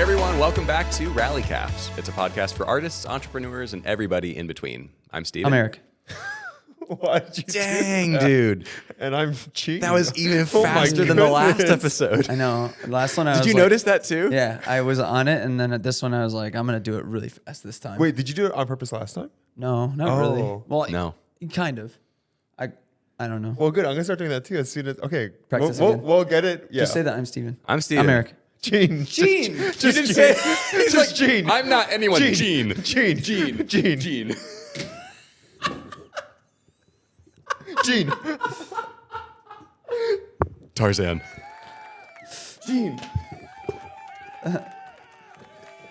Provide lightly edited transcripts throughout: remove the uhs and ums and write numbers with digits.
everyone. Welcome back to Rally Caps. It's a podcast for artists, entrepreneurs, and everybody in between. I'm Steven. I'm Eric. Why'd you Dang, do that? dude. And I'm cheating. That was even Oh my faster than the last goodness. episode. I know. The last one I was Did you like- notice that too? Yeah, I was on it, and then at this one I was like, I'm gonna do it really fast this time. Wait, did you do it on purpose last time? No, not really. Oh. Well, No. kind of. I don't know. Well, good. I'm gonna start doing that too as soon as. Okay, Practice we'll, again. we'll get it. Yeah. Just say that I'm Steven. I'm Steven. I'm Eric. Gene. Gene. Just You didn't Gene. say. He's Just like Gene. I'm not anyone. Gene. Gene. Gene. Gene. Gene. Gene. Gene. Tarzan. Gene.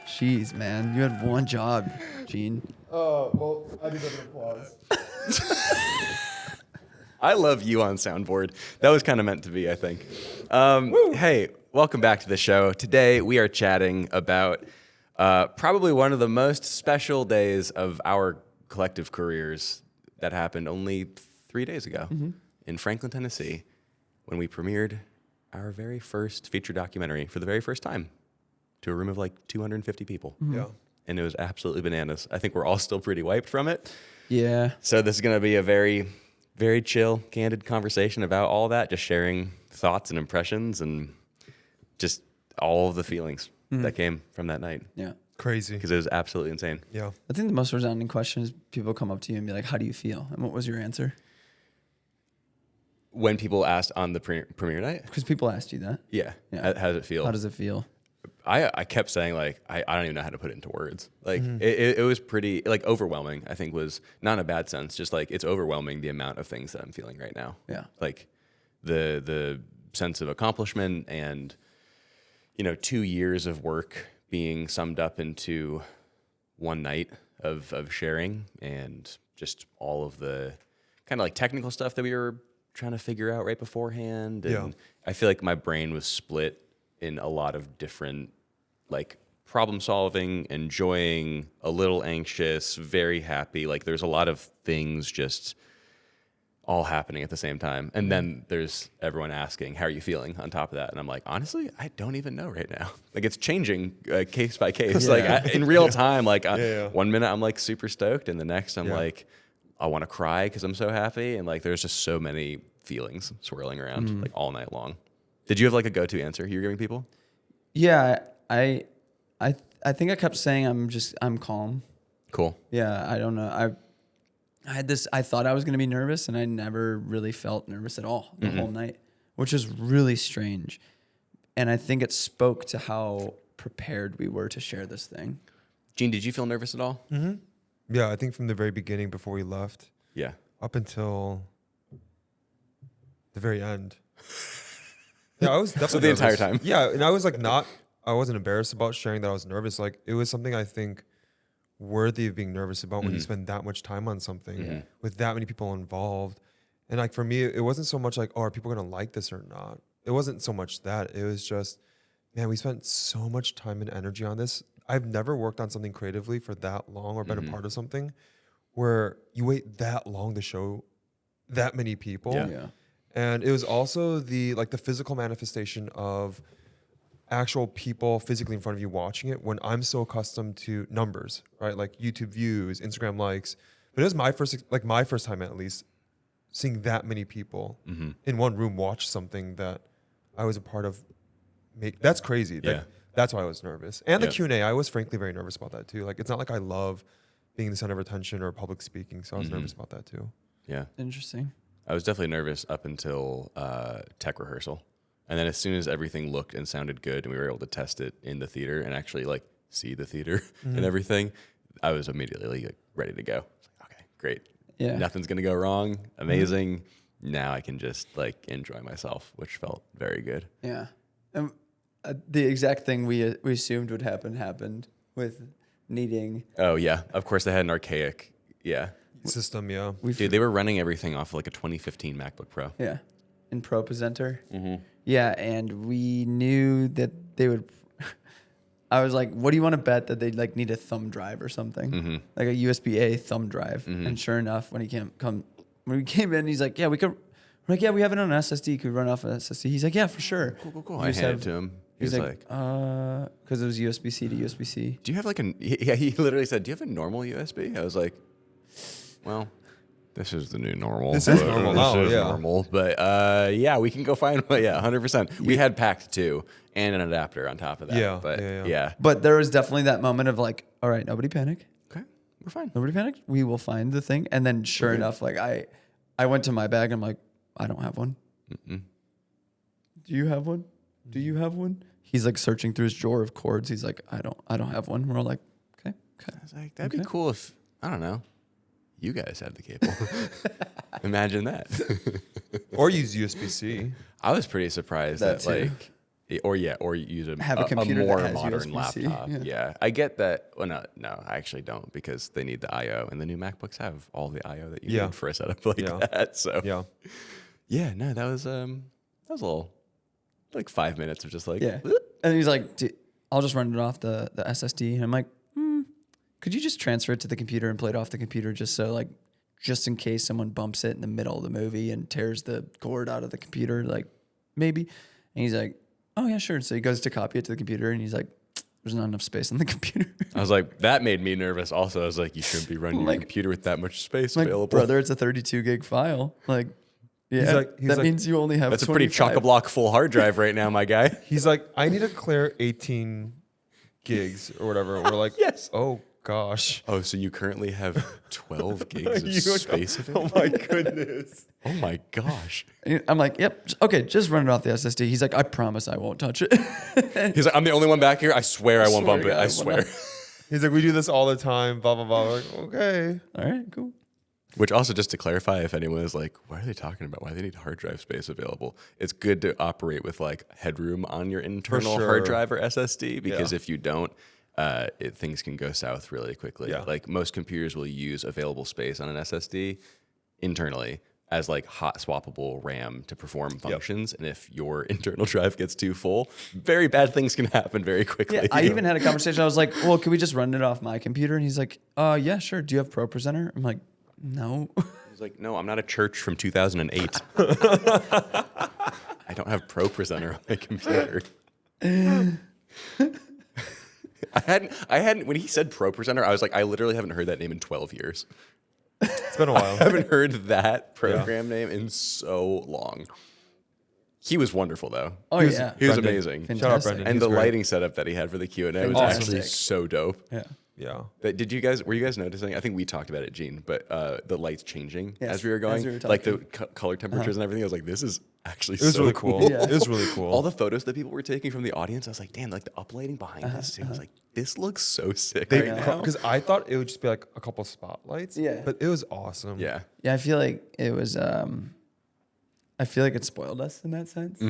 Jeez, man, you had one job, Gene. Oh well, I need another applause. I love you on soundboard. That was kind of meant to be, I think. Hey, welcome back to the show. Today we are chatting about probably one of the most special days of our collective careers that happened only 3 days ago in Franklin, Tennessee, when we premiered our very first feature documentary for the very first time to a room of like 250 people. Yeah. And it was absolutely bananas. I think we're all still pretty wiped from it. Yeah. So this is going to be a very, very chill, candid conversation about all that, just sharing thoughts and impressions and just all of the feelings that came from that night. Yeah. Crazy. Because it was absolutely insane. Yeah. I think the most resounding question is people come up to you and be like, "How do you feel?" And what was your answer? When people asked on the premiere night, Because people asked you that. yeah, Yeah. how does it feel? How does it feel? I kept saying, like, I don't even know how to put it into words. Like, it was pretty, like, overwhelming, I think was, not in a bad sense, just like, it's overwhelming the amount of things that I'm feeling right now. Yeah. Like, the sense of accomplishment and, 2 years of work being summed up into one night of sharing, and just all of the kind of like technical stuff that we were trying to figure out right beforehand. And Yeah. I feel like my brain was split in a lot of different, like, problem solving, enjoying, a little anxious, very happy. Like, there's a lot of things just all happening at the same time. And then there's everyone asking, how are you feeling on top of that? And I'm like, honestly, I don't even know right now. Like, it's changing case by case. Yeah. Like, in real time, like, Yeah. 1 minute I'm like super stoked, and the next I'm Yeah. like, I want to cry because I'm so happy. And like, there's just so many feelings swirling around like all night long. Did you have like a go-to answer you were giving people? Yeah, I think I kept saying I'm calm. Cool. Yeah, I don't know. I had this. I thought I was gonna be nervous, and I never really felt nervous at all the whole night, which is really strange. And I think it spoke to how prepared we were to share this thing. Gene, did you feel nervous at all? Yeah, I think from the very beginning before we left Yeah. up until the very end. Yeah, I was definitely the entire nervous. time. Yeah, and I was like I wasn't embarrassed about sharing that I was nervous. Like, it was something I think worthy of being nervous about when you spend that much time on something with that many people involved. And like, for me, it wasn't so much like, oh, are people gonna like this or not? It wasn't so much that. It was just, man, we spent so much time and energy on this. I've never worked on something creatively for that long or been a part of something where you wait that long to show that many people. Yeah. And it was also the physical manifestation of actual people physically in front of you watching it, when I'm so accustomed to numbers, right? Like YouTube views, Instagram likes. But it was my first time at least seeing that many people in one room watch something that I was a part of. That's crazy. Yeah. Like, that's why I was nervous. And the Yeah. Q&A, I was frankly very nervous about that too. Like, it's not like I love being the center of attention or public speaking, so I was nervous about that too. Yeah. Interesting. I was definitely nervous up until tech rehearsal. And then as soon as everything looked and sounded good and we were able to test it in the theater and actually like see the theater and everything, I was immediately like ready to go. It's like, okay, great. Yeah. Nothing's going to go wrong. Amazing. Now I can just like enjoy myself, which felt very good. Yeah. And the exact thing we assumed would happen happened with needing. Oh yeah. Of course they had an archaic. Yeah. System, yeah. Dude, they were running everything off of like a 2015 MacBook Pro. Yeah. In Pro Presenter. Yeah, and we knew that they would. I was like, "What do you want to bet that they like need a thumb drive or something, like a USB-A thumb drive?" And sure enough, when we came in, he's like, "Yeah, we could." We're like, "Yeah, we have it on an SSD. Could run off an SSD." He's like, "Yeah, for sure." Cool. You I just handed have- it to him. He He's was like, because it was USB-C to USB-C. do you have like he literally said, do you have a normal USB? I was like, well, this is the new normal. This is normal This now, is yeah. normal. But yeah, we can go find one. Yeah, 100%. We had packed 2 and an adapter on top of that. Yeah, But yeah. yeah. But there was definitely that moment of like, all right, nobody panic. Okay, we're fine. Nobody panic. We will find the thing. And then sure enough, like I went to my bag. I'm like, I don't have one. Mm-mm. Do you have one? Do you have one? He's like searching through his drawer of cords. He's like, I don't have one. We're all like, okay. I was like, that'd be cool if, I don't know, you guys had the cable. Imagine that. Or use USB-C. I was pretty surprised That that, too. or use Have a computer that more has modern USB-C, laptop. yeah. Yeah, I get that. Well, no, I actually don't because they need the I/O, and the new MacBooks have all the I/O that you Yeah. need for a setup like Yeah. that. So Yeah. no, that was a little like 5 minutes of just like Yeah. And he's like, I'll just run it off the SSD. And I'm like, could you just transfer it to the computer and play it off the computer just in case someone bumps it in the middle of the movie and tears the cord out of the computer, like maybe. And he's like, oh yeah, sure. So he goes to copy it to the computer and he's like, there's not enough space on the computer. I was like, that made me nervous. Also, I was like, you shouldn't be running your Like- computer with that much space Like, available. brother, it's a 32 gig file. Like, yeah, he's that like- means you only have That's a pretty 25. chock-a-block full hard drive right now, my guy. He's like, I need to clear 18 gigs or whatever. We're like, Yes. oh gosh. Oh, so you currently have 12 gigs of space available? Oh my goodness. Oh my gosh. I'm like, yep, okay, just run it off the SSD. He's like, I promise I won't touch it. He's like, I'm the only one back here. I swear I won't Swear bump to it. God, I I swear. won't. He's like, we do this all the time, blah, blah, blah. We're like, okay. All right, cool. Which also, just to clarify, if anyone is like, what are they talking about? Why do they need hard drive space available? It's good to operate with like headroom on your internal sure. hard drive or SSD because Yeah. if you don't, things can go south really quickly. Yeah. Like most computers will use available space on an SSD internally as like hot swappable RAM to perform functions. And if your internal drive gets too full, very bad things can happen very quickly. Yeah, I even had a conversation. I was like, well, can we just run it off my computer? And he's like, yeah, sure. Do you have Pro Presenter? I'm like, no. He's like, no, I'm not a church from 2008. I don't have Pro Presenter on my computer. I hadn't, when he said Pro Presenter, I was like, I literally haven't heard that name in 12 years. It's been a while. I haven't heard that program name in so long. He was wonderful though. Oh, he was, yeah. He was Brendan. amazing. Fantastic. Shout out Brendan. And He's the great. lighting setup that he had for the Q&A was Fantastic. actually so dope. Yeah. Yeah. Were you guys noticing? I think we talked about it, Gene, but the lights changing Yes, as we were going, as we were like the talking. color temperatures and everything. I was like, this is actually It was so really cool. Yeah. It was really cool. All the photos that people were taking from the audience, I was like, damn, like the uplighting behind this too. I was like, this looks so sick They, right now. because I thought it would just be like a couple spotlights. Yeah. But it was awesome. Yeah. Yeah, I feel like it was, I feel like it spoiled us in that sense.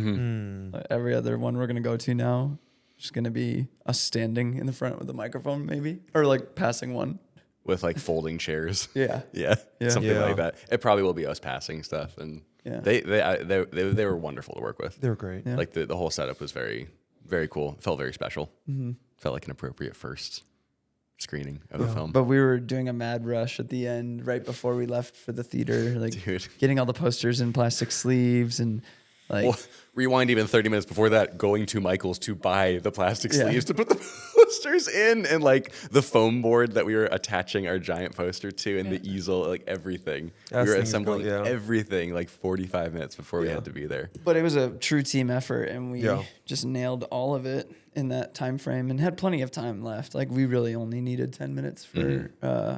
Like every other one we're going to go to now, just going to be us standing in the front with a microphone maybe, or like passing one. With like folding chairs. Yeah. Yeah, Yeah. something Yeah. like that. It probably will be us passing stuff, and Yeah. they were wonderful to work with. They were great. Yeah. Like the whole setup was very, very cool. It felt very special. Felt like an appropriate first screening of the film. But we were doing a mad rush at the end right before we left for the theater, like Dude. getting all the posters in plastic sleeves and like, Well, rewind even 30 minutes before that, going to Michael's to buy the plastic Yeah. sleeves to put the posters in, and like the foam board that we were attaching our giant poster to, and the easel, like everything. As we were things go, assembling yeah. everything like 45 minutes before we Yeah. had to be there. but it was a true team effort and we Yeah. just nailed all of it in that time frame and had plenty of time left. Like we really only needed 10 minutes for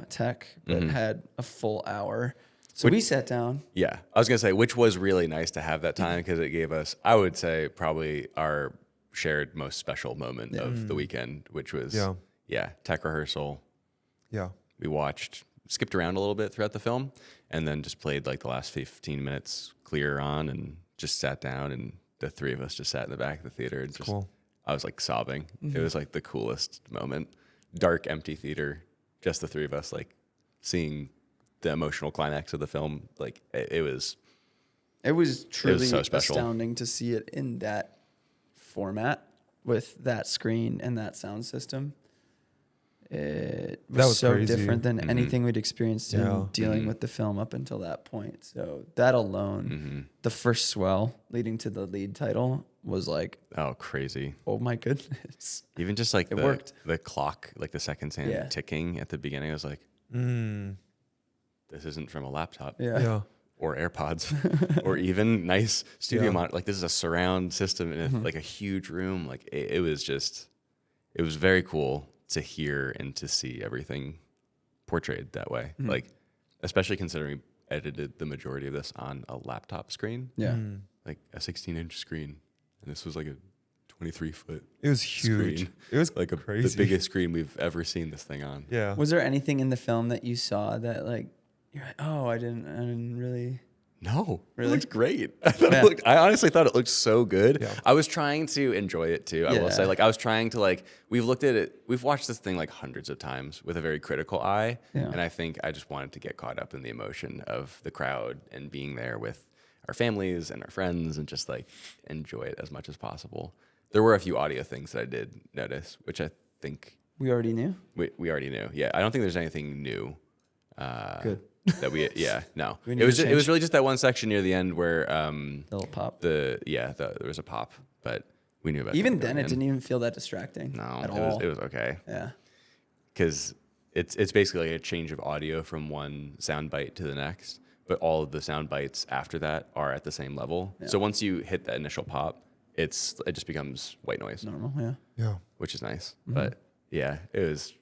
tech, but had a full hour. So we sat down. Yeah, I was gonna say, which was really nice to have that time because it gave us, I would say, probably our shared most special moment of the weekend, which was tech rehearsal. Yeah. We watched, skipped around a little bit throughout the film, and then just played like the last 15 minutes clear on, and just sat down, and the three of us just sat in the back of the theater and just, cool. I was like sobbing. It was like the coolest moment. Dark, empty theater, just the three of us, like seeing the emotional climax of the film. Like it was Truly so special. astounding to see it in that format with that screen and that sound system. It was, That was so crazy. different than anything we'd experienced Yeah. in dealing with the film up until that point. So that alone, the first swell leading to the lead title, was like, Oh, crazy. oh my goodness. Even just like It worked. the clock, like the seconds hand Yeah. ticking at the beginning, I was like, Mm, this isn't from a laptop Yeah. yeah. or AirPods or even nice studio Yeah. monitor. Like this is a surround system in like a huge room. Like it was very cool to hear and to see everything portrayed that way. Like, especially considering we edited the majority of this on a laptop screen, Yeah. like a 16-inch screen. And this was like a 23-foot It was huge. screen. It was Like crazy. the biggest screen we've ever seen this thing on. Yeah. Was there anything in the film that you saw that like you're like, oh, I didn't really? No, Really? it looked great. I thought Yeah. I honestly thought it looked so good. Yeah. I was trying to enjoy it too. I will Yeah. say, like, I was trying to like. We've looked at it. We've watched this thing like hundreds of times with a very critical eye, Yeah. and I think I just wanted to get caught up in the emotion of the crowd and being there with our families and our friends, and just like enjoy it as much as possible. There were a few audio things that I did notice, which I think We already knew. we already knew. Yeah, I don't think there's anything new. Good. That no. We It need was to it was change. really just that one section near the end where Little pop. there was a pop, but we knew about Even that then, going it in. didn't even feel that distracting. No, at it all. was okay Yeah. because it's basically like a change of audio from one sound bite to the next, but all of the sound bites after that are at the same level. Yeah. So once you hit that initial pop, it just becomes white noise, Normal. Yeah. Yeah. which is nice. But yeah, it was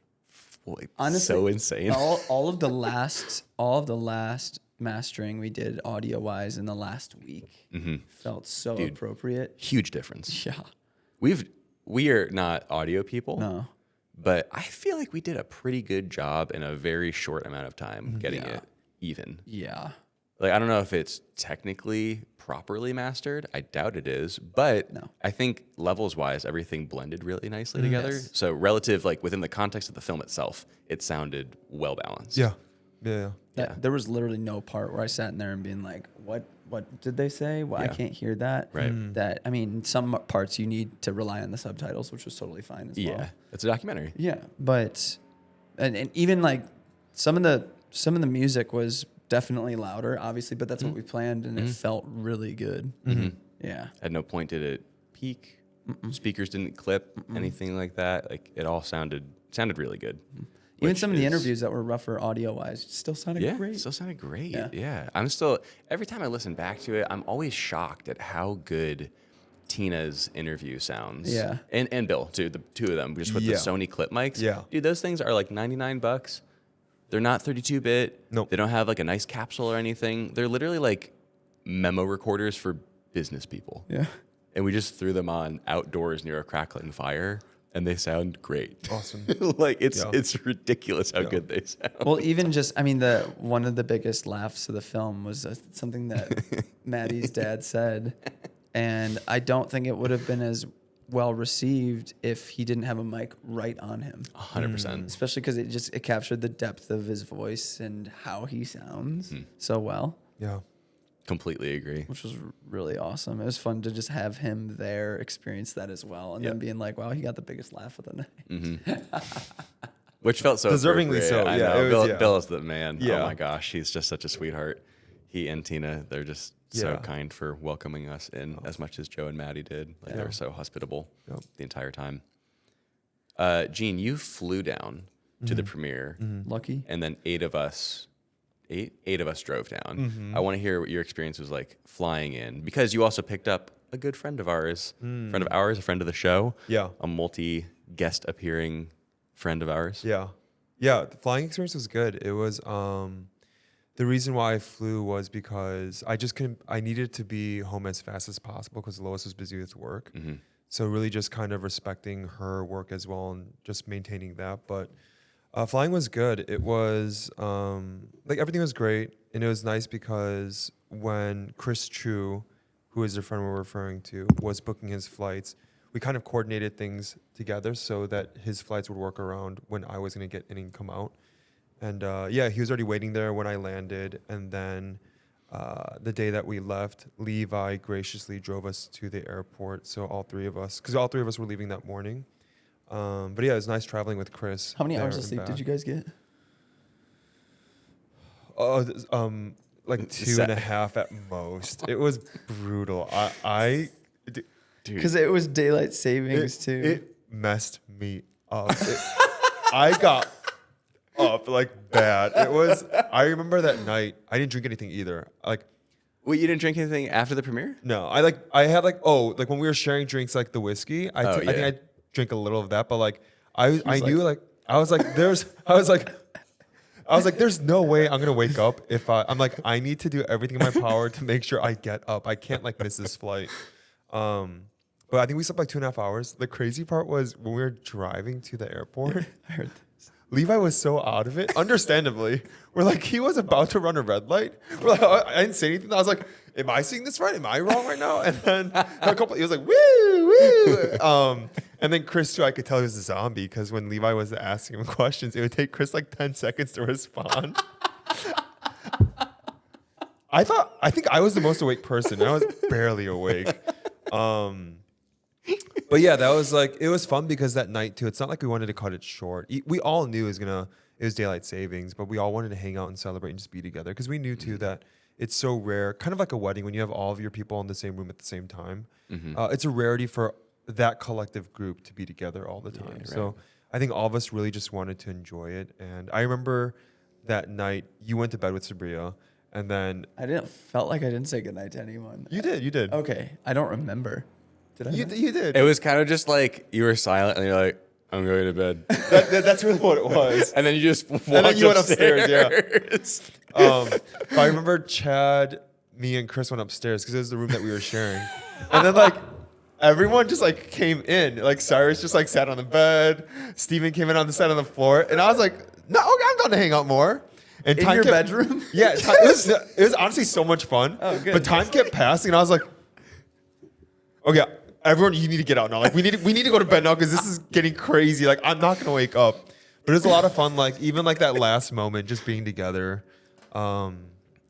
like, Honestly, so insane. all of the last mastering we did audio wise in the last week felt so Dude. appropriate. Huge difference. Yeah. We are not audio people. No. But I feel like we did a pretty good job in a very short amount of time getting Yeah. it even. Yeah. Like, I don't know if it's technically properly mastered. I doubt it is. But No. I think levels wise, everything blended really nicely together. Yes. So relative, like within the context of the film itself, it sounded well balanced. Yeah. Yeah. Yeah. There was literally no part where I sat in there and being like, what did they say? Well, I Yeah. can't hear that. Right. That, I mean, some parts you need to rely on the subtitles, which was totally fine as Yeah. well. It's a documentary. Yeah. But, and even like some of the music was definitely louder, obviously, but that's what we planned and it felt really good. Yeah. At no point did it peak. Speakers didn't clip, anything like that. Like, it all sounded really good. Even which some of the is- interviews that were rougher audio wise still sounded Yeah, great. it still sounded great. Yeah. Yeah. I'm still, every time I listen back to it, I'm always shocked at how good Tina's interview sounds. Yeah. And Bill, too, the two of them, just with Yeah. the Sony clip mics. Yeah. Dude, those things are like $99. They're not 32-bit. Nope. They don't have like a nice capsule or anything. They're literally like memo recorders for business people. Yeah. And we just threw them on outdoors near a crackling fire, and they sound great. Awesome. Like, it's Yeah. it's ridiculous how Yeah. good they sound. Well, even just, I mean, one of the biggest laughs of the film was something that Maddie's dad said, and I don't think it would have been as well received if he didn't have a mic right on him, 100%. especially because it captured the depth of his voice and how he sounds so well, Yeah. Completely agree. which was really awesome. It was fun to just have him there experience that as well, and then Yep. being like, "Wow, he got the biggest laugh of the night." Which felt so Deservingly appropriate. so, I yeah, know. it was- Bill, yeah. Bill is the man. Yeah. Oh my gosh, he's just such a sweetheart. He and Tina, they're just so Yeah. kind for welcoming us in as much as Joe and Maddie did. Like, they Yeah. were so hospitable Yep. the entire time. Gene, you flew down to the premiere, Lucky. and then eight of us drove down. I want to hear what your experience was like flying in, because you also picked up a good friend of ours, a friend of the show, Yeah. a multi-guest appearing friend of ours. Yeah. Yeah. The flying experience was good. It was the reason why I flew was because I needed to be home as fast as possible because Lois was busy with work. So really just kind of respecting her work as well and just maintaining that. But flying was good. It was like everything was great. And it was nice because when Chris Chu, who is the friend we're referring to, was booking his flights, we kind of coordinated things together so that his flights would work around when I was going to get in and come out. And yeah, he was already waiting there when I landed. And then the day that we left, Levi graciously drove us to the airport. So all three of us were leaving that morning. But yeah, it was nice traveling with Chris. How many there hours of and sleep did back. you guys get? Like 2.5 at most. It was brutal. Because it was daylight savings too. It messed me up. I got up like bad. I remember that night, I didn't drink anything either. Like, Wait, you didn't drink anything after the premiere? no, I had when we were sharing drinks, like the whiskey, I Oh, think yeah. I drank a little of that, but like, I knew like, I was like, there's no way I'm gonna wake up if I'm like, I need to do everything in my power to make sure I get up. I can't like miss this flight. But I think we slept like 2.5 hours. The crazy part was when we were driving to the airport, I heard this. Levi was so out of it, understandably. We're like, he was about to run a red light. We're like, I didn't say anything. I was like, am I seeing this right? Am I wrong right now? And then he was like, woo, woo. And then Chris too, I could tell he was a zombie because when Levi was asking him questions, it would take Chris like 10 seconds to respond. I think I was the most awake person. I was barely awake. But yeah, that was like, it was fun because that night too, it's not like we wanted to cut it short. We all knew it was daylight savings, but we all wanted to hang out and celebrate and just be together because we knew too that it's so rare, kind of like a wedding when you have all of your people in the same room at the same time. It's a rarity for that collective group to be together all the time. right. So I think all of us really just wanted to enjoy it. And I remember that night you went to bed with Sabria and then Felt like I didn't say goodnight to anyone. you did. Okay, I don't remember. Did I? You did. It was kind of just like you were silent and you're like, I'm going to bed. That's really what it was. And then you just walked then you went upstairs. But I remember Chad, me, and Chris went upstairs because it was the room that we were sharing. And then like everyone just like came in. Like Cyrus just like sat on the bed. Steven came in on the side on the floor. And I was like, no, okay, I'm done to hang out more. And In your bedroom? Yeah, it was honestly so much fun. Oh, good. But time kept passing, and I was like, okay, everyone, you need to get out now. Like we need to go to bed now because this is getting crazy. Like I'm not gonna wake up. But it was a lot of fun. Like even like that last moment, just being together.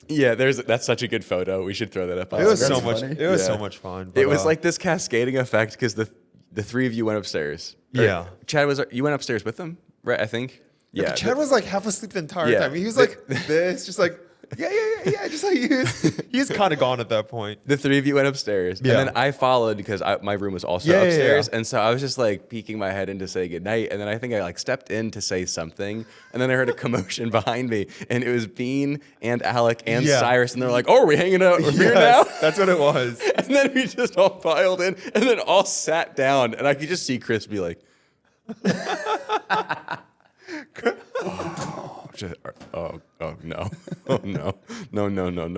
Yeah, that's such a good photo. We should throw that up. It was That's so much. funny. It was Yeah. so much fun. But, It was like this cascading effect because the three of you went upstairs. Or Yeah. Chad you went upstairs with them, right? I think. Yeah. Chad was like half asleep the entire Yeah. time. He was like this, just like yeah. Just like he was kind of gone at that point. The three of you went upstairs, Yeah. and then I followed because my room was also Yeah, yeah, upstairs, yeah. and so I was just like peeking my head in to say goodnight, and then I think I like stepped in to say something, and then I heard a commotion behind me, and it was Bean and Alec and Yeah. Cyrus, and they're like, "Oh, are we hanging out here now?" Yes, that's what it was. And then we just all piled in, and then all sat down, and I could just see Chris be like, oh no, oh no,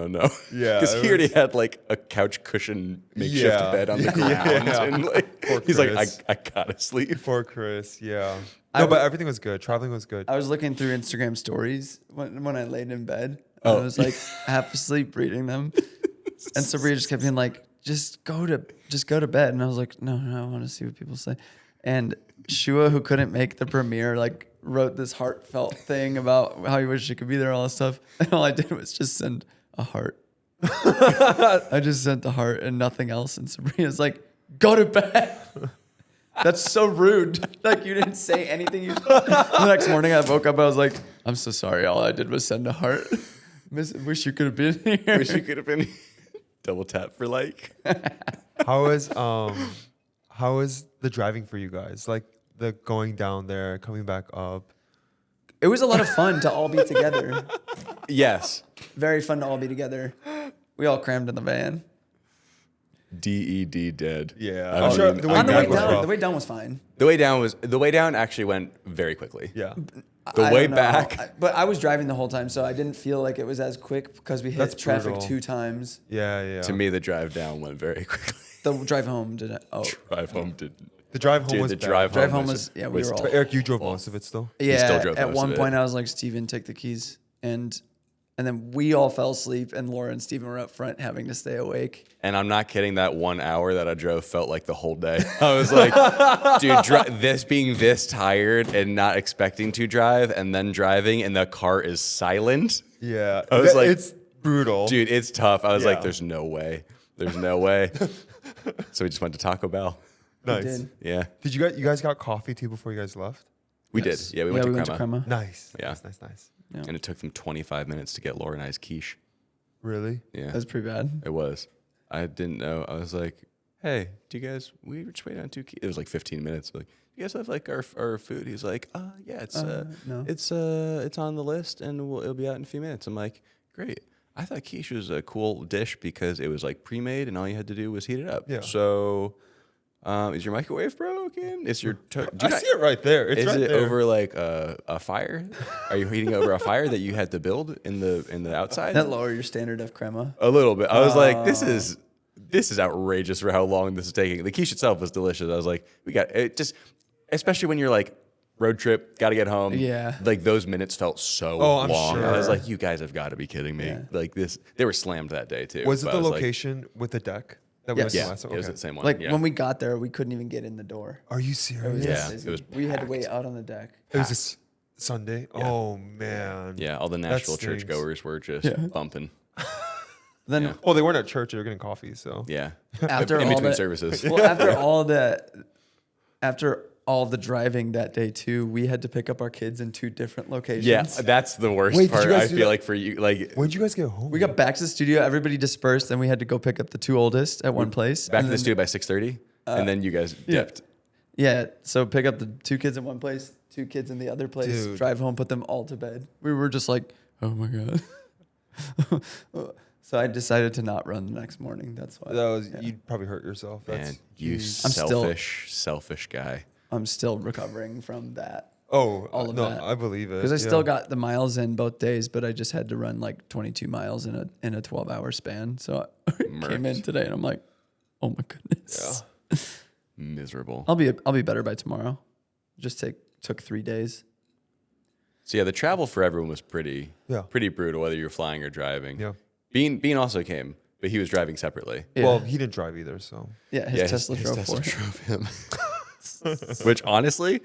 no. Yeah, Because it he already was- had like a couch cushion makeshift Yeah. bed on the ground, Yeah. and like Poor he's like, Chris. I gotta sleep. For Chris, yeah. I No, w- but everything was good. Traveling was good. I was looking through Instagram stories when I laid in bed. Oh. And I was like half asleep reading them. And Sabrina just kept being like, just go to bed. And I was like, no, I want to see what people say. And Shua, who couldn't make the premiere, like wrote this heartfelt thing about how he wished she could be there, all that stuff. And all I did was just send a heart. I just sent the heart and nothing else. And Sabrina's like, go to bed. That's so rude. Like you didn't say anything. The next morning I woke up, I was like, I'm so sorry. All I did was send a heart. Wish you could have been here. Wish you could have been double tap for like. How was the driving for you guys? Like the going down there, coming back up. It was a lot of fun to all be together. Yes, Very fun to all be together. We all crammed in the van. DED dead. Yeah. I I'm don't sure even- the way On the back way was down, rough. the way down was fine. The way down actually went very quickly. Yeah. The I way don't know. back. But I was driving the whole time, so I didn't feel like it was as quick because we hit That's traffic brutal. 2 times. Yeah. To me, the drive down went very quickly. The drive home didn't. Oh, Drive home didn't. The drive home Dude, was the bad. drive home was we were all. But Eric, you drove most of it still. Yeah. still drove At most one of it. point, I was like, Steven, take the keys, and then we all fell asleep, and Laura and Steven were up front having to stay awake. And I'm not kidding. That 1 hour that I drove felt like the whole day. I was like, dude, being this tired and not expecting to drive, and then driving, and the car is silent. Yeah. I was like, it's brutal. Dude, it's tough. I was Yeah. like, there's no way. There's no way. So we just went to Taco Bell. Nice. did. Yeah, Did you guys got coffee too before you guys left? we Yes. did. Yeah, we went to Crema. Crema. Nice. Yeah. Nice. Yeah. And it took them 25 minutes to get Laura and I's quiche. Really? Yeah, That's pretty bad. it was. I didn't know. I was like, hey, we were just waiting on it was like 15 minutes. Like, you guys have like our food? He's like, yeah, No. it's on the list and it'll be out in a few minutes. I'm like, great. I thought quiche was a cool dish because it was like pre-made and all you had to do was heat it up. Yeah. So, is your microwave broken? Is your I see it right there. It's is right it there. over like a fire? Are you heating over a fire that you had to build in the outside? That lower your standard of crema. A little bit. I was like, this is outrageous for how long this is taking. The quiche itself was delicious. I was like, we got it. Just especially when you're like road trip, got to get home. Yeah. Like those minutes felt so I'm long. sure. I was like, you guys have got to be kidding me. Yeah. Like this, they were slammed that day too. Was it But the I was like, location with the deck that we Yes. went to yeah, last time? it was Okay. the same one. Like yeah. when we got there, we couldn't even get in the door. Are you It was serious? Yeah, just busy. it was We had to packed. wait out on the deck. It was this Sunday. Yeah. Oh man. yeah, all the That Nashville stinks. churchgoers were just Yeah. bumping. Then Yeah. Well, they weren't at church. They were getting coffee. So Yeah. after in all between the services. well, after all the driving that day too, we had to pick up our kids in 2 different locations. Yeah, that's the worst Wait, did part. you guys I do feel that? like for you, like when did you guys get home? We got back to the studio, everybody dispersed, and we had to go pick up the 2 oldest at one place. back and to the then- studio by 6:30, and then you guys yeah. dipped. Yeah, so pick up the 2 kids in one place, 2 kids in the other place, Dude. drive home, put them all to bed. We were just like, oh my God. So I decided to not run the next morning. That's why. That was you'd probably hurt yourself. Man, That's you I'm still- selfish guy. I'm still recovering from that. all of no, that. I believe it. Because I yeah. still got the miles in both days, but I just had to run like 22 miles in a 12-hour span. So I came in Murked. today and I'm like, oh my goodness. Miserable. I'll be better by tomorrow. Just took 3 days. So yeah, the travel for everyone was pretty Yeah. brutal, whether you're flying or driving. Yeah. Bean also came, but he was driving separately. Yeah. Well, he didn't drive either. So Yeah, his Tesla drove Tesla for him. drove him. Which honestly,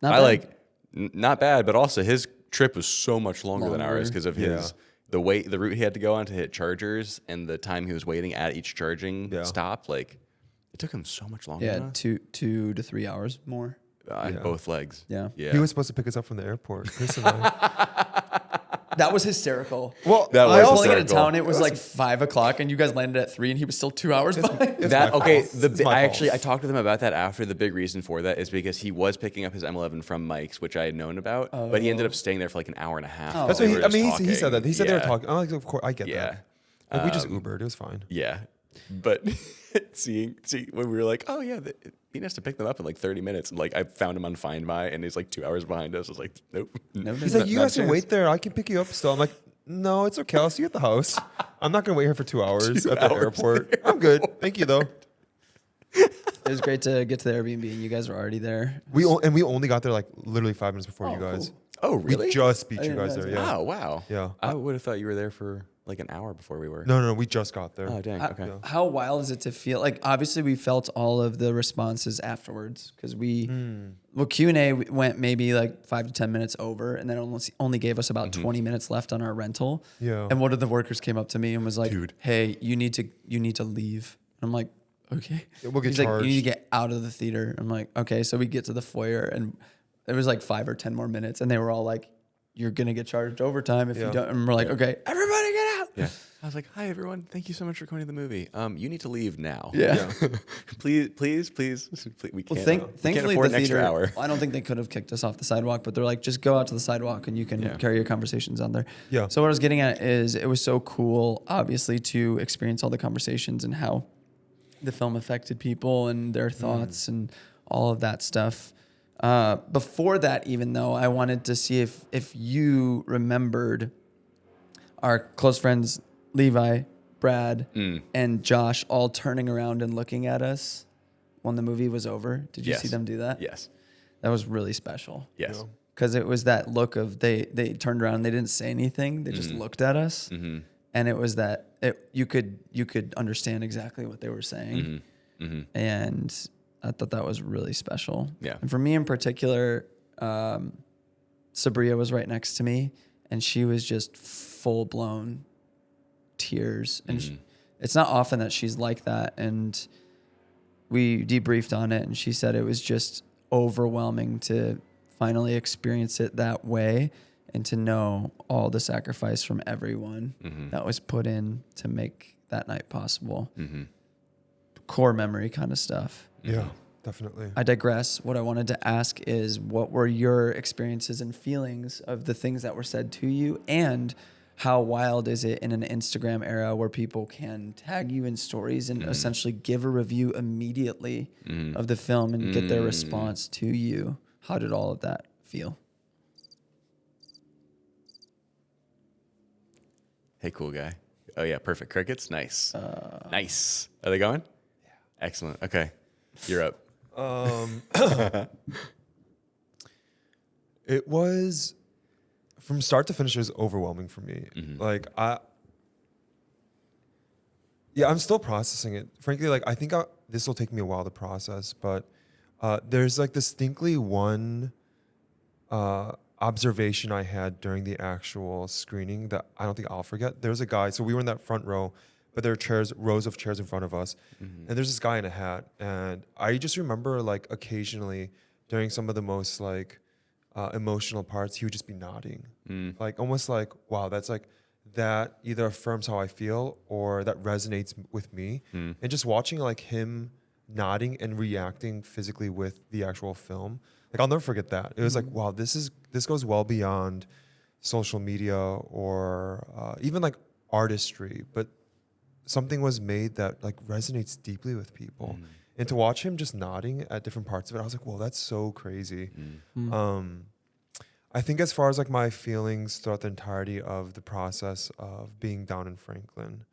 Not I bad. like. Not bad, but also his trip was so much longer than ours Longer. because of Yeah. the route he had to go on to hit chargers and the time he was waiting at each charging Yeah. stop. Like, it took him so much longer. Yeah, than us. 2 to 3 hours more. On Yeah. both legs. Yeah. Yeah. he was supposed to pick us up from the airport. Chris and I. That was hysterical. Well, That I was was pulling into hysterical. town. It was like 5 o'clock, and you guys landed at 3, and he was still 2 hours behind. It's That my okay? fault. It's my I fault. talked to them about that after. The big reason for that is because he was picking up his M11 from Mike's, which I had known about, but he ended up staying there for like an hour and a half. Oh. That's They what were he. I just mean, he said that. He said they were Yeah. talking. I'm like, of course, I get Yeah. that. Like, we just Ubered. It was fine. Yeah, but seeing when we were like, oh yeah, he has to pick them up in like 30 minutes, and like I found him on Find My, and he's like 2 hours behind us. I was like, nope. He's like, you guys can wait there. I can pick you up still. I'm like, no, it's okay. I'll see you at the house. I'm not gonna wait here for 2 hours at the hours airport. I'm good. Thank you though. It was great to get to the Airbnb, and you guys were already there. We only got there like literally 5 minutes before you guys. cool. Oh really? We just beat I you didn't guys there. realize Yeah. Oh wow. Yeah. I would have thought you were there for like an hour before we were. No. We just got there. Oh dang. Okay. How wild is it to feel like? Obviously, we felt all of the responses afterwards because well, Q&A went maybe like 5 to 10 minutes over, and then only gave us about 20 minutes left on our rental. Yeah. And one of the workers came up to me and was like, Dude. "Hey, you need to leave." I'm like, "Okay." Yeah, we'll get He's like, "You need to charged. get out of the theater." I'm like, "Okay." So we get to the foyer, and it was like 5 or 10 more minutes, and they were all like, "You're gonna get charged overtime if you Yeah. don't." And we're like, "Okay, everybody get out." Yeah. I was like, hi everyone, thank you so much for coming to the movie. You need to leave now. Yeah. please. We Well, can't. we can't thankfully, afford the an extra theater. hour. I don't think they could have kicked us off the sidewalk, but they're like, just go out to the sidewalk and you can Yeah. carry your conversations on there. Yeah. So what I was getting at is it was so cool, obviously, to experience all the conversations and how the film affected people and their thoughts and all of that stuff. Before that, even though, I wanted to see if you remembered our close friends Levi, Brad, and Josh all turning around and looking at us when the movie was over. Did you Yes. see them do that? Yes. That was really special. Yes. Because it was that look of they turned around, they didn't say anything, they just looked at us, and it was that you could understand exactly what they were saying, and I thought that was really special. Yeah. And for me in particular, Sabria was right next to me, and she was just full blown tears, and it's not often that she's like that, and we debriefed on it, and she said it was just overwhelming to finally experience it that way and to know all the sacrifice from everyone that was put in to make that night possible. core memory kind of stuff. Yeah, definitely. I digress. What I wanted to ask is, what were your experiences and feelings of the things that were said to you, and how wild is it in an Instagram era where people can tag you in stories and essentially give a review immediately of the film and get their response to you? How did all of that feel? Hey, cool guy. Oh yeah, perfect. Crickets, nice, nice. Are they going? Yeah. Excellent. Okay, you're up. It was from start to finish. It was overwhelming for me. Like I'm still processing it. Frankly, like I think this will take me a while to process. But there's like distinctly one observation I had during the actual screening that I don't think I'll forget. There's a guy. So we were in that front row, but there are rows of chairs in front of us, and there's this guy in a hat. And I just remember like occasionally during some of the most like emotional parts, he would just be nodding, like almost like, wow, that's like that either affirms how I feel or that resonates with me. And just watching like him nodding and reacting physically with the actual film, like I'll never forget that. It was like, wow, this goes well beyond social media or even like artistry, but something was made that like resonates deeply with people. And to watch him just nodding at different parts of it, I was like, whoa, that's so crazy. I think as far as like my feelings throughout the entirety of the process of being down in Franklin,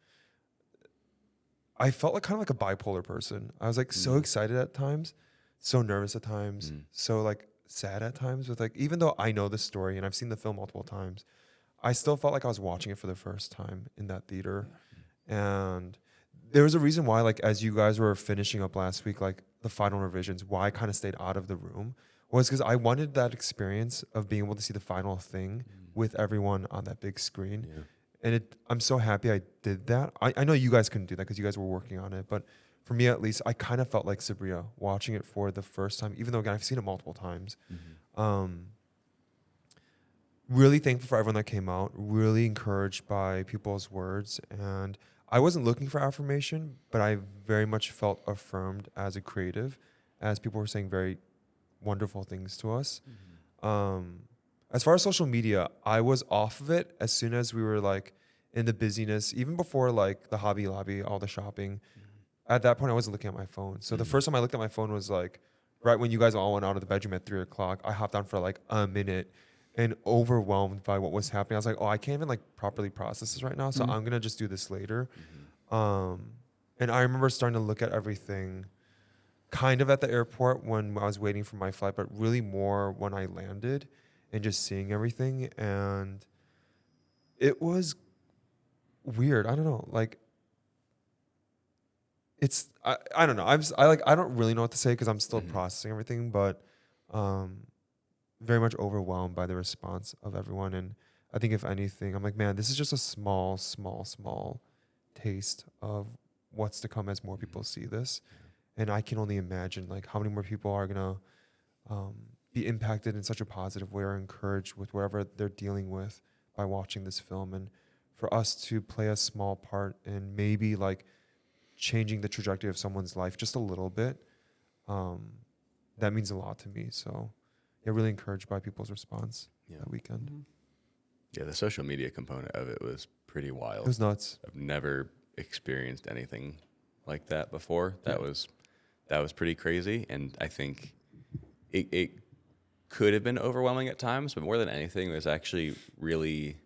I felt like kind of like a bipolar person. I was like so excited at times, so nervous at times, so like sad at times with like, even though I know the story and I've seen the film multiple times, I still felt like I was watching it for the first time in that theater. And there was a reason why, like, as you guys were finishing up last week, like the final revisions, why I kind of stayed out of the room was because I wanted that experience of being able to see the final thing with everyone on that big screen. Yeah. And I'm so happy I did that. I know you guys couldn't do that because you guys were working on it, but for me at least, I kind of felt like Sabria watching it for the first time, even though again, I've seen it multiple times. Really thankful for everyone that came out, really encouraged by people's words. And I wasn't looking for affirmation, but I very much felt affirmed as a creative, as people were saying very wonderful things to us. As far as social media, I was off of it as soon as we were like in the busyness, even before like the Hobby Lobby, all the shopping. At that point, I wasn't looking at my phone. So the first time I looked at my phone was like right when you guys all went out of the bedroom at 3:00. I hopped on for like a minute and overwhelmed by what was happening. I was like, oh, I can't even like properly process this right now. So I'm going to just do this later. And I remember starting to look at everything kind of at the airport when I was waiting for my flight, but really more when I landed and just seeing everything. And it was weird. I don't know. Like, I don't know. I don't really know what to say because I'm still processing everything, but very much overwhelmed by the response of everyone. And I think if anything, I'm like, man, this is just a small taste of what's to come as more people see this. And I can only imagine like how many more people are gonna be impacted in such a positive way or encouraged with whatever they're dealing with by watching this film. And for us to play a small part in maybe like changing the trajectory of someone's life just a little bit, that means a lot to me. So yeah, really encouraged by people's response that weekend. Yeah, the social media component of it was pretty wild. It was nuts. I've never experienced anything like that before. That was pretty crazy, and I think it could have been overwhelming at times, but more than anything, it was actually really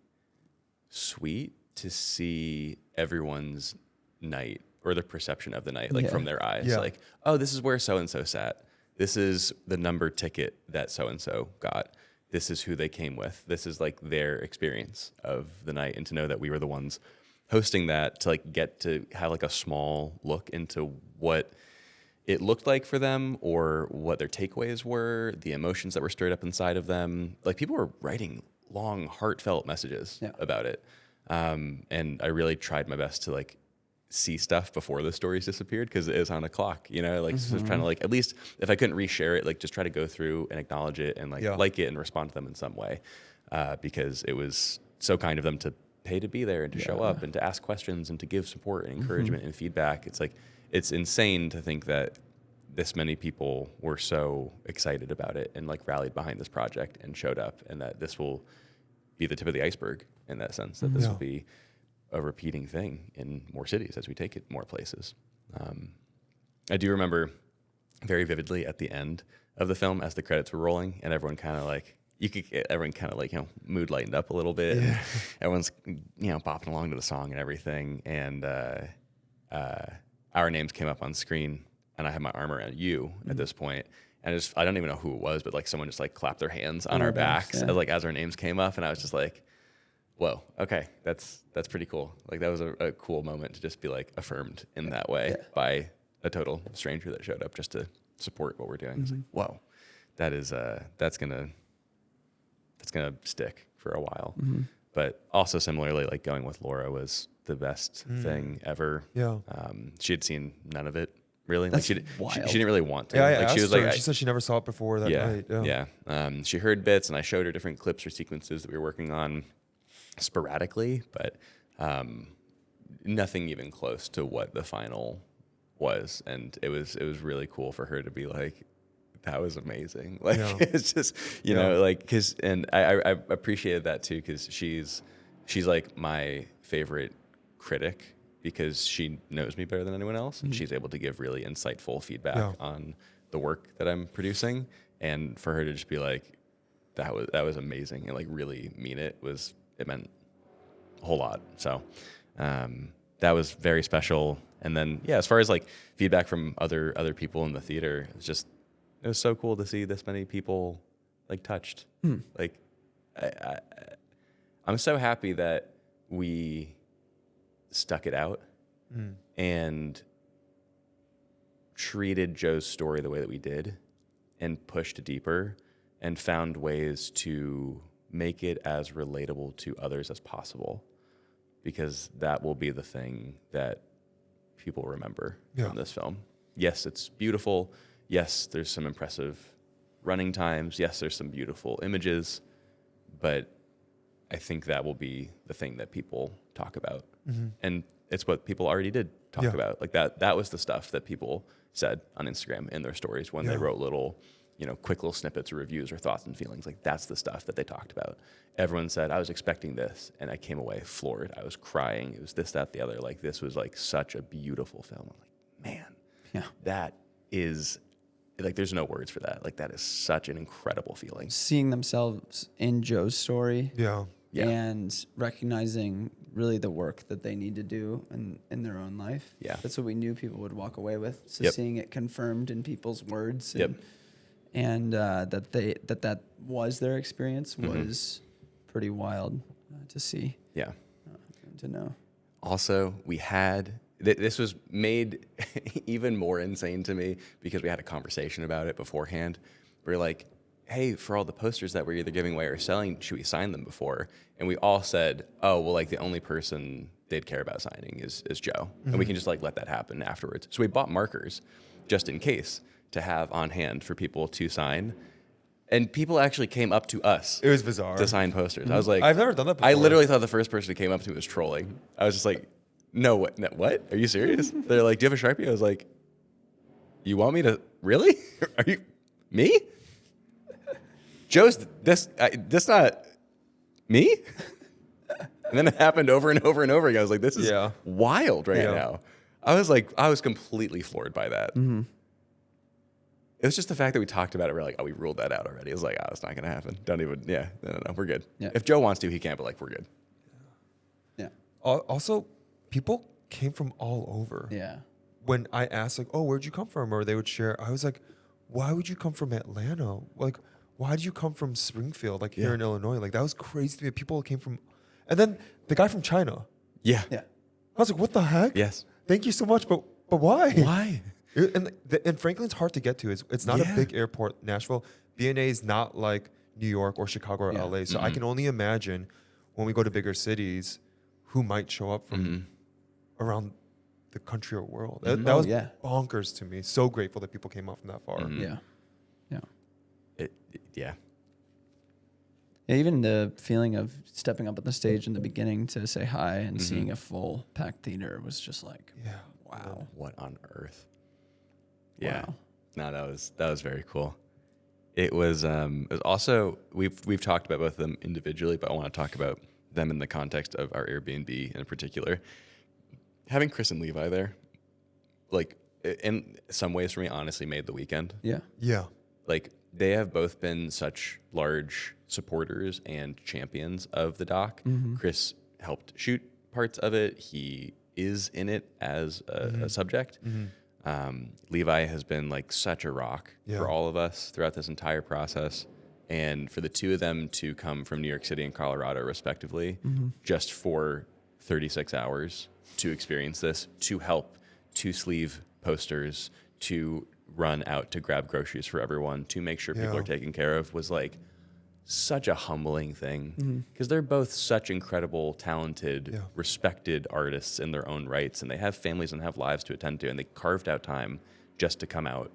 sweet to see everyone's night or the perception of the night, like from their eyes. Yeah. Like, oh, this is where so-and-so sat. This is the number ticket that so-and-so got. This is who they came with. This is like their experience of the night. And to know that we were the ones hosting that, to like get to have like a small look into what it looked like for them or what their takeaways were, the emotions that were stirred up inside of them. Like people were writing long, heartfelt messages about it. And I really tried my best to like see stuff before the stories disappeared because it is on a clock, you know, like so trying to like, at least if I couldn't reshare it, like just try to go through and acknowledge it and like it and respond to them in some way, because it was so kind of them to pay to be there and to show up and to ask questions and to give support and encouragement and feedback. It's like, it's insane to think that this many people were so excited about it and like rallied behind this project and showed up, and that this will be the tip of the iceberg in that sense, that this will be a repeating thing in more cities as we take it more places. I do remember very vividly at the end of the film as the credits were rolling and everyone kind of like, mood lightened up a little bit. And everyone's, bopping along to the song and everything. And our names came up on screen, and I had my arm around you at this point. And I don't even know who it was, but like someone just like clapped their hands on our backs as our names came up. And I was just like, whoa, okay, that's pretty cool. Like that was a cool moment to just be like affirmed in that way by a total stranger that showed up just to support what we're doing. It's like, whoa, that's gonna stick for a while. But also similarly, like going with Laura was the best thing ever. Yeah. She had seen none of it really. That's like wild. She didn't really want to. Yeah, like she was like, she said she never saw it before that night. Yeah. She heard bits, and I showed her different clips or sequences that we were working on sporadically, but nothing even close to what the final was. And it was really cool for her to be like, that was amazing. Like it's just, you know, like, and I appreciated that too, because she's like my favorite critic, because she knows me better than anyone else, and she's able to give really insightful feedback on the work that I'm producing. And for her to just be like, that was amazing, and like really mean it meant a whole lot. So that was very special. And then as far as like feedback from other people in the theater, it was so cool to see this many people like touched. Like I'm so happy that we stuck it out and treated Joe's story the way that we did, and pushed deeper and found ways to make it as relatable to others as possible, because that will be the thing that people remember from this film. Yes, it's beautiful. Yes, there's some impressive running times. Yes, there's some beautiful images, but I think that will be the thing that people talk about. And it's what people already did talk about. Like that was the stuff that people said on Instagram in their stories when they wrote little, quick little snippets or reviews or thoughts and feelings. Like that's the stuff that they talked about. Everyone said, I was expecting this, and I came away floored. I was crying. It was this, that, the other. Like this was like such a beautiful film. I'm like, man, that is like, there's no words for that. Like that is such an incredible feeling. Seeing themselves in Joe's story. And recognizing really the work that they need to do in their own life. That's what we knew people would walk away with. So seeing it confirmed in people's words and that was their experience was pretty wild to see. To know. Also, we had this was made even more insane to me because we had a conversation about it beforehand. We were like, hey, for all the posters that we're either giving away or selling, should we sign them before? And we all said, oh, well, like the only person they'd care about signing is Joe. And we can just like let that happen afterwards. So we bought markers just in case to have on hand for people to sign. And people actually came up to us. It was bizarre. To sign posters. I was like, I've never done that before. I literally thought the first person who came up to me was trolling. I was just like, no, what? Are you serious? They're like, do you have a Sharpie? I was like, you want me to, really? Are you, me? Joe's this not me? And then it happened over and over and over again. I was like, this is wild right now. I was completely floored by that. It was just the fact that we talked about it. We're like, oh, we ruled that out already. It was like, oh, it's not going to happen. Don't even, no, we're good. If Joe wants to, he can, but like, we're good. Also, people came from all over. When I asked like, oh, where'd you come from? Or they would share, I was like, why would you come from Atlanta? Like, why did you come from Springfield, like here in Illinois? Like that was crazy to me. People came from, and then the guy from China. I was like, what the heck? Thank you so much, but why? Why? And Franklin's hard to get to. It's not a big airport. Nashville, BNA is not like New York or Chicago or LA. So I can only imagine when we go to bigger cities, who might show up from around the country or world. That was bonkers to me. So grateful that people came out from that far. Even the feeling of stepping up on the stage in the beginning to say hi and seeing a full packed theater was just like, Wow. What on earth? Yeah. Wow. No, that was very cool. It was also we've talked about both of them individually, but I want to talk about them in the context of our Airbnb in particular. Having Chris and Levi there, like in some ways for me, honestly made the weekend. Yeah. Yeah. Like they have both been such large supporters and champions of the doc. Chris helped shoot parts of it. He is in it as a subject. Levi has been like such a rock for all of us throughout this entire process. And for the two of them to come from New York City and Colorado, respectively, just for 36 hours to experience this, to help, to sleeve posters, to run out to grab groceries for everyone, to make sure people are taken care of, was like such a humbling thing. Because they're both such incredible, talented, respected artists in their own rights, and they have families and have lives to attend to, and they carved out time just to come out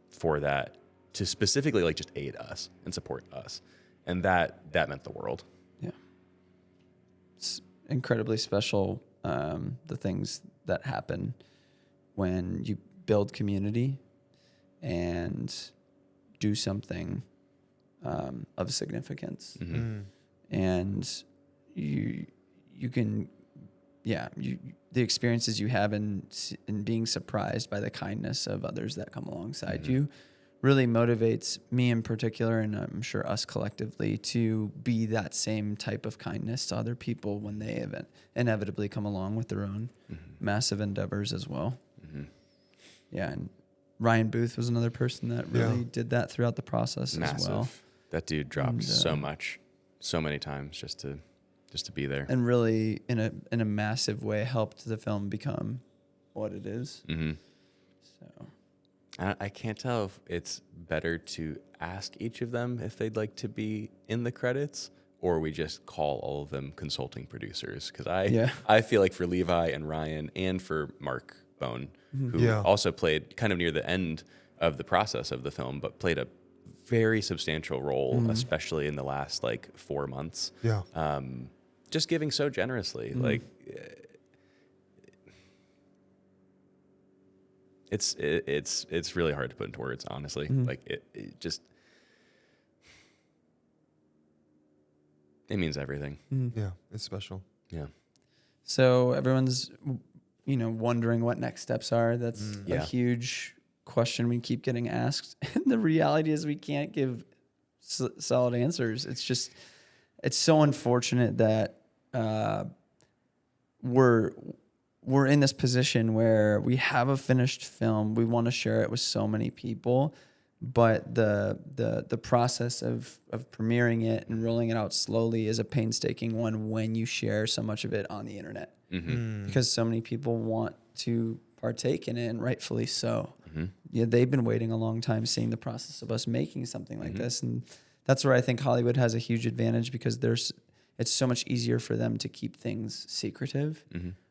for that, to specifically like just aid us and support us. And that meant the world. Yeah. It's incredibly special, the things that happen when you build community and do something of significance. And you can, the experiences you have in being surprised by the kindness of others that come alongside you really motivates me in particular, and I'm sure us collectively, to be that same type of kindness to other people when they inevitably come along with their own massive endeavors as well. Yeah, and Ryan Booth was another person that really did that throughout the process as well. That dude dropped so much, so many times just to be there, and really in a massive way helped the film become what it is. So I can't tell if it's better to ask each of them if they'd like to be in the credits, or we just call all of them consulting producers. Because I feel like for Levi and Ryan and for Mark Bone, who also played kind of near the end of the process of the film, but played a very substantial role, especially in the last like 4 months. Just giving so generously, like it's really hard to put into words, honestly. Like it just it means everything. Yeah, it's special. Yeah. So everyone's, wondering what next steps are. That's a huge question we keep getting asked. And the reality is we can't give solid answers. It's so unfortunate that we're in this position where we have a finished film. We want to share it with so many people, but the process of premiering it and rolling it out slowly is a painstaking one when you share so much of it on the internet, because so many people want to partake in it, and rightfully so. Yeah, they've been waiting a long time, seeing the process of us making something like this, and that's where I think Hollywood has a huge advantage, because it's so much easier for them to keep things secretive.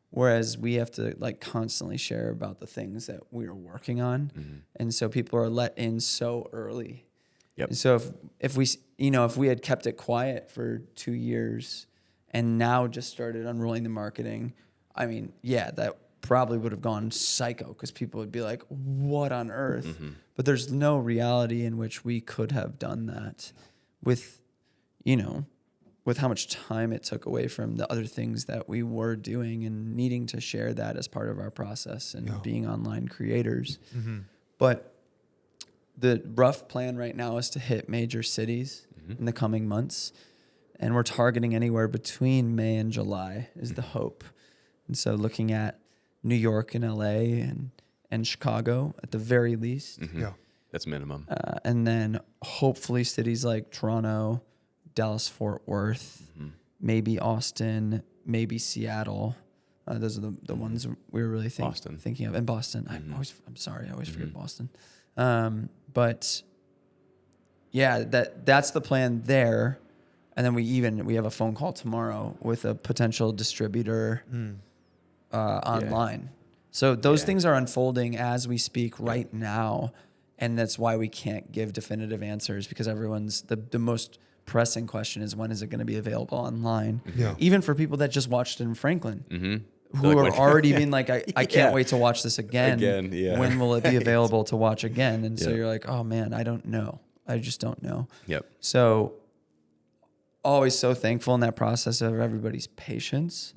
Whereas we have to like constantly share about the things that we're working on. And so people are let in so early. And so if we had kept it quiet for 2 years and now just started unrolling the marketing, I mean, that probably would have gone psycho, because people would be like, what on earth? But there's no reality in which we could have done that with how much time it took away from the other things that we were doing, and needing to share that as part of our process and being online creators. But the rough plan right now is to hit major cities in the coming months. And we're targeting anywhere between May and July is the hope. And so looking at New York and LA and Chicago at the very least. That's minimum. And then hopefully cities like Toronto, Dallas, Fort Worth, maybe Austin, maybe Seattle. Those are the ones we were really thinking of. And Boston. I'm sorry, I always forget Boston. But yeah, that's the plan there. And then we have a phone call tomorrow with a potential distributor online. So those things are unfolding as we speak right now. And that's why we can't give definitive answers, because everyone's the most pressing question is, when is it going to be available online? Even for people that just watched it in Franklin. who like, are when- already being like, I Yeah. can't wait to watch this again. Again, yeah. When will it be available to watch again? And so Yep. you're like, oh man, I don't know. I just don't know. Yep. So always so thankful in that process of everybody's patience.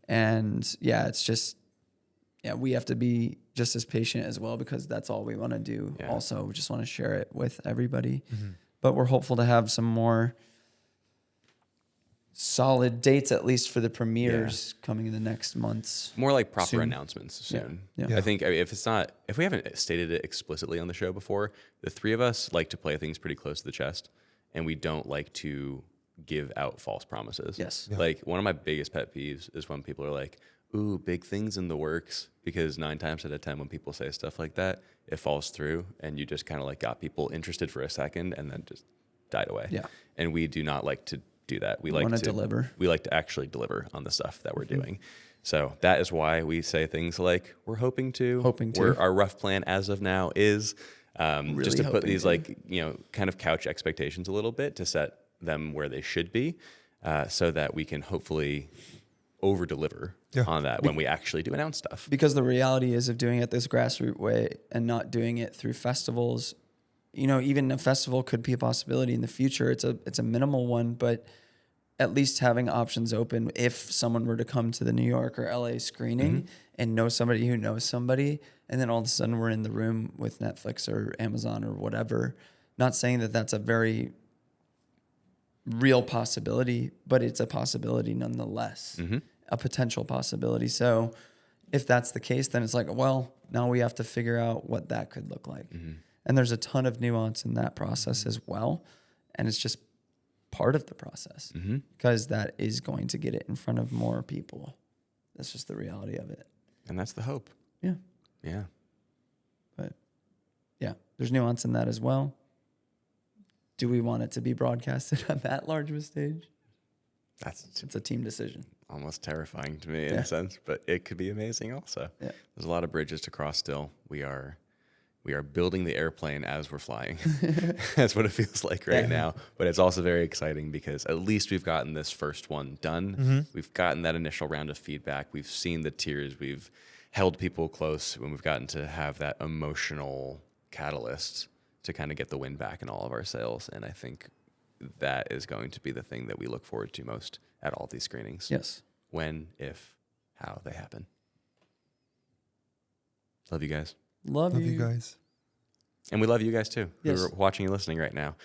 And yeah, it's just, yeah, we have to be just as patient as well, because that's all we want to do. Yeah. Also, we just want to share it with everybody. But we're hopeful to have some more solid dates, at least for the premieres coming in the next months. More like proper Soon. announcements soon. Yeah. I think if we haven't stated it explicitly on the show before, the three of us like to play things pretty close to the chest, and we don't like to give out false promises. Yes. Yeah. Like one of my biggest pet peeves is when people are like, ooh, big things in the works, because 9 times out of 10 when people say stuff like that, it falls through and you just kind of like got people interested for a second and then just died away. Yeah. And we do not like to do that. We like wanna to deliver. We like to actually deliver on the stuff that we're doing. So that is why we say things like we're hoping to. Our rough plan as of now is just to put hoping these to. like, kind of couch expectations a little bit to set them where they should be, so that we can hopefully over deliver on that when we actually do announce stuff. Because the reality is of doing it this grassroots way and not doing it through festivals, even a festival could be a possibility in the future. It's a minimal one, but at least having options open if someone were to come to the New York or LA screening and know somebody who knows somebody, and then all of a sudden we're in the room with Netflix or Amazon or whatever. Not saying that that's a very real possibility, but it's a possibility nonetheless, a potential possibility. So if that's the case, then it's like, well, now we have to figure out what that could look like. And there's a ton of nuance in that process as well. And it's just part of the process because that is going to get it in front of more people. That's just the reality of it. And that's the hope. Yeah. Yeah. But yeah, there's nuance in that as well. Do we want it to be broadcasted on that large of a stage? It's a team decision. Almost terrifying to me in a sense, but it could be amazing also. Yeah. There's a lot of bridges to cross still. We are building the airplane as we're flying. That's what it feels like right now. But it's also very exciting because at least we've gotten this first one done. We've gotten that initial round of feedback. We've seen the tears. We've held people close when we've gotten to have that emotional catalyst to kind of get the wind back in all of our sails. And I think that is going to be the thing that we look forward to most at all these screenings. Yes. When, if, how they happen. Love you guys. Love you guys. And we love you guys too, who are watching and listening right now.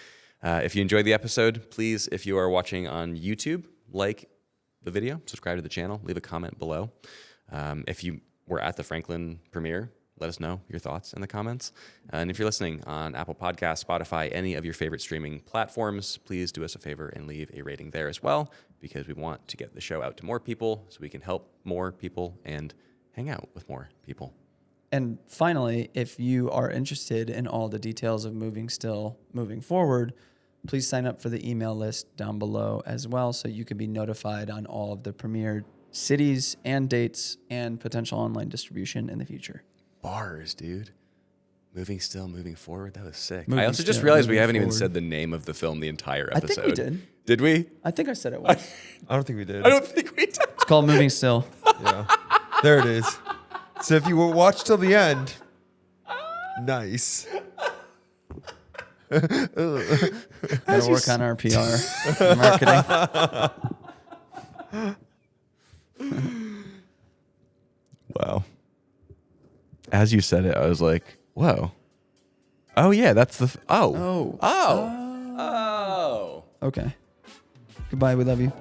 If you enjoyed the episode, please, if you are watching on YouTube, like the video, subscribe to the channel, leave a comment below. If you were at the Franklin premiere, let us know your thoughts in the comments. And if you're listening on Apple Podcasts, Spotify, any of your favorite streaming platforms, please do us a favor and leave a rating there as well, because we want to get the show out to more people so we can help more people and hang out with more people. And finally, if you are interested in all the details of moving forward, please sign up for the email list down below as well, so you can be notified on all of the premiere cities and dates and potential online distribution in the future. Bars, dude. Moving still, moving forward. That was sick. Moving I also just still, realized we moving haven't even forward. said the name of the film the entire I episode. think we did. Did we? I think I said it once. I don't think we did. I don't think we did. It's called Moving Still. Yeah. There it is. So if you will watch till the end, nice. Gotta work on our PR marketing. Wow. As you said it, I was like, whoa. Oh, yeah, that's the... Oh. Oh. Oh. Okay. Goodbye. We love you.